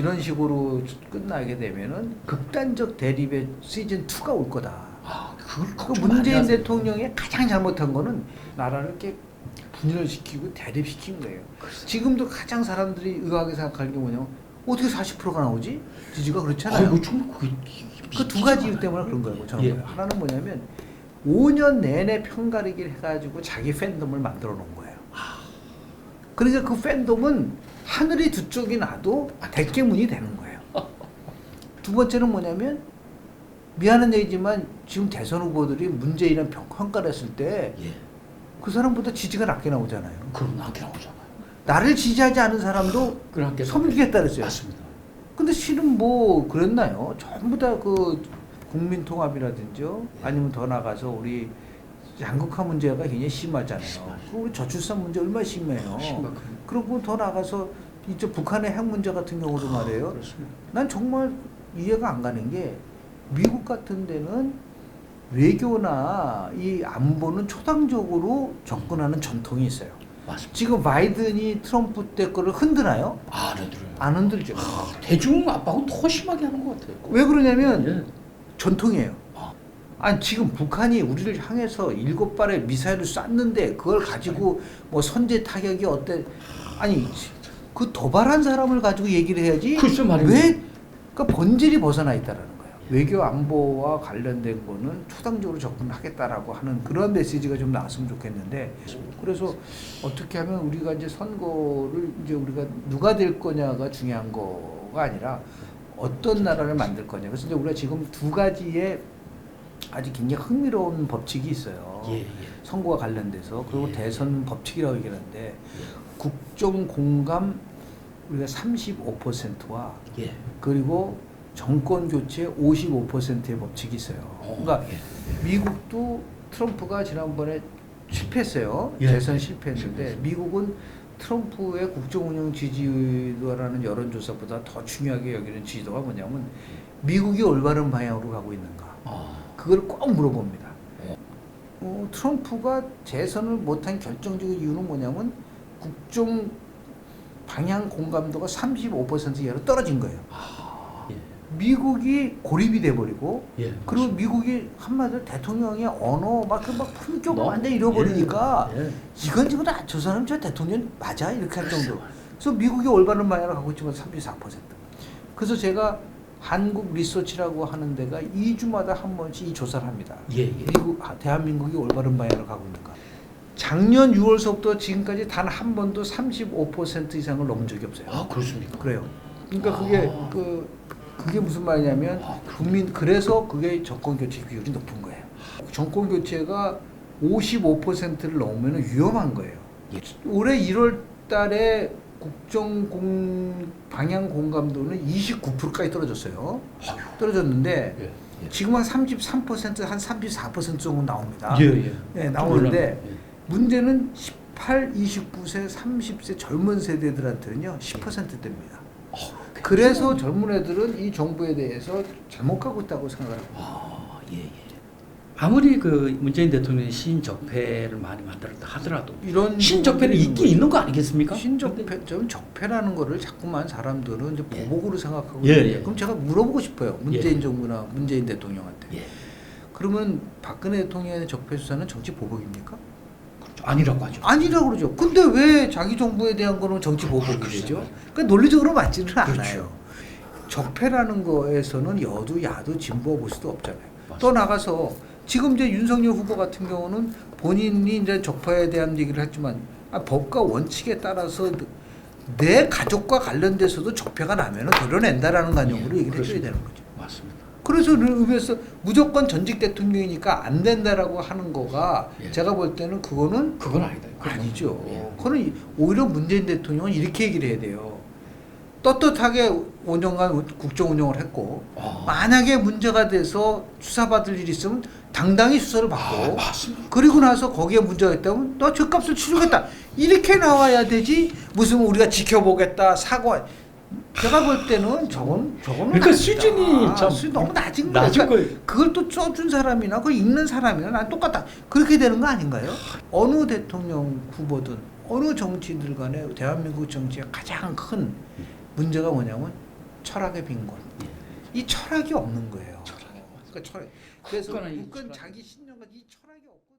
이런 식으로 끝나게 되면은 극단적 대립의 시즌 2가 올 거다. 그걸 그 걱정 많이 문재인 하세요. 대통령이 가장 잘못한 거는 나라를 이렇게 분열시키고 대립시킨 거예요. 지금도 가장 사람들이 의아하게 생각하는 게 뭐냐면 어떻게 40%가 나오지? 지지가 그렇잖아요. 아이고 정말 그게 그 두 가지 이유 때문에 그런 거예요. 저는. 예. 하나는 뭐냐면 5년 내내 편가르기를 해가지고 자기 팬덤을 만들어 놓은 거예요. 그러니까 그 팬덤은 하늘이 두 쪽이 나도 대깨문이 되는 거예요. 두 번째는 뭐냐면 미안한 얘기지만 지금 대선 후보들이 문재인이랑 평가를 했을 때 그 예. 사람보다 지지가 낮게 나오잖아요. 그럼 낮게 나오잖아요. 나를 지지하지 않은 사람도 그렇게 섬기겠다 그랬어요. 맞습니다. 근데 실은 뭐 그랬나요? 전부 다 그 국민통합이라든지요, 아니면 더 나가서 우리 양극화 문제가 굉장히 심하잖아요. 그 우리 저출산 문제 얼마나 심해요. 심각해요. 그리고 더 나가서 이제 북한의 핵 문제 같은 경우도 말이에요. 그렇습니다. 난 정말 이해가 안 가는 게 미국 같은 데는 외교나 이 안보는 초당적으로 접근하는 전통이 있어요. 맞습니다. 지금 바이든이 트럼프 때 거를 흔드나요? 안 흔들어요. 안 흔들죠. 대중 압박은 더 심하게 하는 것 같아요. 왜 그러냐면 예. 전통이에요. 아니 지금 북한이 우리를 향해서 7발의 미사일을 쐈는데 그걸 가지고 뭐 선제 타격이 어때? 아니 그 도발한 사람을 가지고 얘기를 해야지. 글쎄 말이에요. 왜? 그러니까 본질이 벗어나 있다라는 거예요. 외교 안보와 관련된 거는 초당적으로 접근하겠다라고 하는 그런 메시지가 좀 나왔으면 좋겠는데, 그래서 어떻게 하면 우리가 이제 선거를 이제 우리가 누가 될 거냐가 중요한 거가 아니라 어떤 나라를 만들 거냐. 그래서 이제 우리가 지금 두 가지의 아주 굉장히 흥미로운 법칙이 있어요. 예. 선거와 관련돼서. 그리고 예. 대선 법칙이라고 얘기하는데 국정 공감 우리가 35%와 예. 그리고 정권 교체 55%의 법칙이 있어요. 그러니까 예. 미국도 트럼프가 지난번에 실패했어요. 예. 대선 실패했는데 미국은 트럼프의 국정 운영 지지도라는 여론조사보다 더 중요하게 여기는 지지도가 뭐냐면 미국이 올바른 방향으로 가고 있는가. 그걸 꼭 물어봅니다. 트럼프가 재선을 못한 결정적인 이유는 뭐냐면 국정 방향 공감도가 35% 이하로 떨어진 거예요. 예. 미국이 고립이 돼버리고, 예. 그리고 미국이 한마디로 대통령의 언어 막 품격을 너무- 완전히 잃어버리니까 예. 이건 지금 저 사람 저 대통령 맞아? 이렇게 할 정도. 그래서 미국이 올바른 방향으로 가고 있지만 34%. 그래서 제가 한국 리서치라고 하는 데가 2주마다 한 번씩 이 조사를 합니다. 예. 대한민국이 올바른 방향으로 가고 있는가. 작년 6월서부터 지금까지 단 한 번도 35% 이상을 넘은 적이 없어요. 아 그렇습니까? 그래요. 그러니까 그게 무슨 말이냐면 그래서 그게 정권 교체 비율이 높은 거예요. 정권 교체가 55%를 넘으면 위험한 거예요. 예. 올해 1월 달에 방향 공감도는 29%까지 떨어졌어요. 떨어졌는데 예. 지금 한 33%, 한 34% 정도 나옵니다. 예. 네, 나오는데 문제는 18, 29세, 30세 젊은 세대들한테는요 10%대입니다. 그래서 젊은 애들은 이 정부에 대해서 잘못 가고 있다고 생각을 합니다. 예. 아무리 그 문재인 대통령이 신적폐를 많이 만들었다 하더라도 이런 신적폐는 있긴 있는 거 아니겠습니까? 좀 적폐라는 거를 자꾸만 사람들은 이제 보복으로 생각하고 예, 있는데, 예. 그럼 제가 물어보고 싶어요. 문재인 예. 정부나 문재인 대통령한테. 예. 그러면 박근혜 대통령의 적폐 수사는 정치 보복입니까? 그렇죠. 아니라고 하죠. 아니라고 그러죠. 근데 왜 자기 정부에 대한 거는 정치 보복이 되죠? 그러니까 논리적으로 맞지는 않아요. 그렇죠. 적폐라는 거에서는 여도 야도 진보 보수도 없잖아요. 맞습니다. 또 나가서 지금 이제 윤석열 후보 같은 경우는 본인이 이제 적폐에 대한 얘기를 했지만 법과 원칙에 따라서 내 가족과 관련돼서도 적폐가 나면은 드러낸다라는 관념으로 얘기를 해줘야 되는 거죠. 맞습니다. 그래서 의회에서 무조건 전직 대통령이니까 안 된다라고 하는 거가 예. 제가 볼 때는 그건 아니다. 아니죠. 예. 그거는 오히려 문재인 대통령은 이렇게 얘기를 해야 돼요. 떳떳하게 5년간 국정 운영을 했고 만약에 문제가 돼서 수사받을 일이 있으면 당당히 수사를 받고 맞습니다. 그리고 나서 거기에 문제가 있다면 너 죗값을 치르겠다 이렇게 나와야 되지. 무슨 우리가 지켜보겠다 사과. 제가 볼 때는 저거는 그러니까 수준이 참 너무 낮은 거예요. 낮은 거예요. 그걸 또 써준 사람이나 그걸 읽는 사람이나 난 똑같다. 그렇게 되는 거 아닌가요? 어느 대통령 후보든 어느 정치인들 간에 대한민국 정치의 가장 큰 문제가 뭐냐면 철학의 빈곤. 예. 이 철학이 없는 거예요. 철학이 그러니까 철학. 그래서 굳건한 이 굳건 철학. 자기 신념과 이 철학이 없고.